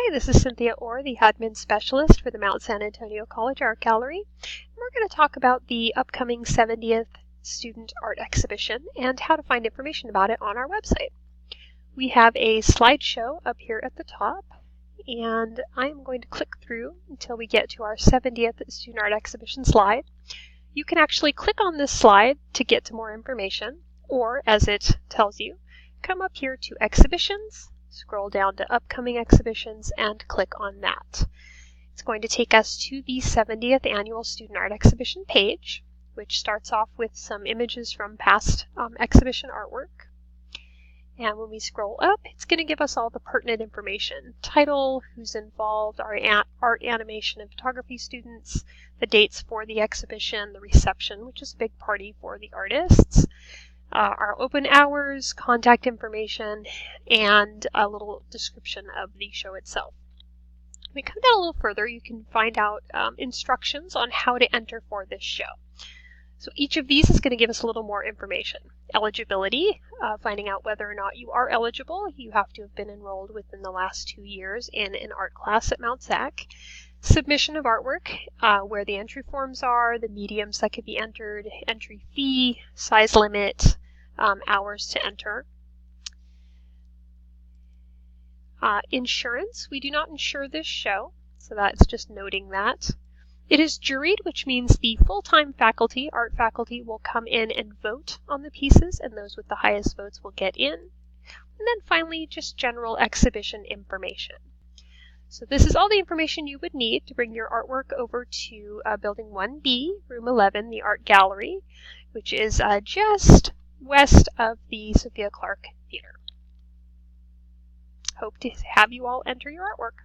Hi, this is Cynthia Orr, the Admin Specialist for the Mount San Antonio College Art Gallery. And we're going to talk about the upcoming 70th Student Art Exhibition and how to find information about it on our website. We have a slideshow up here at the top, and I'm going to click through until we get to our 70th Student Art Exhibition slide. You can actually click on this slide to get to more information, or as it tells you, come up here to Exhibitions, scroll down to Upcoming Exhibitions, and click on that. It's going to take us to the 70th Annual Student Art Exhibition page, which starts off with some images from past exhibition artwork. And when we scroll up, it's going to give us all the pertinent information. Title, who's involved, our art, animation, and photography students, the dates for the exhibition, the reception, which is a big party for the artists, our open hours, contact information, and a little description of the show itself. When we come down a little further, you can find out instructions on how to enter for this show. So each of these is going to give us a little more information. Eligibility, finding out whether or not you are eligible. You have to have been enrolled within the last 2 years in an art class at Mount Sac. Submission of artwork, where the entry forms are, the mediums that could be entered, entry fee, size limit, hours to enter. Insurance, we do not insure this show, so that's just noting that. It is juried, which means the full-time faculty, art faculty, will come in and vote on the pieces, and those with the highest votes will get in. And then finally, just general exhibition information. So this is all the information you would need to bring your artwork over to Building 1B, Room 11, the Art Gallery, which is just west of the Sophia Clark Theater. Hope to have you all enter your artwork.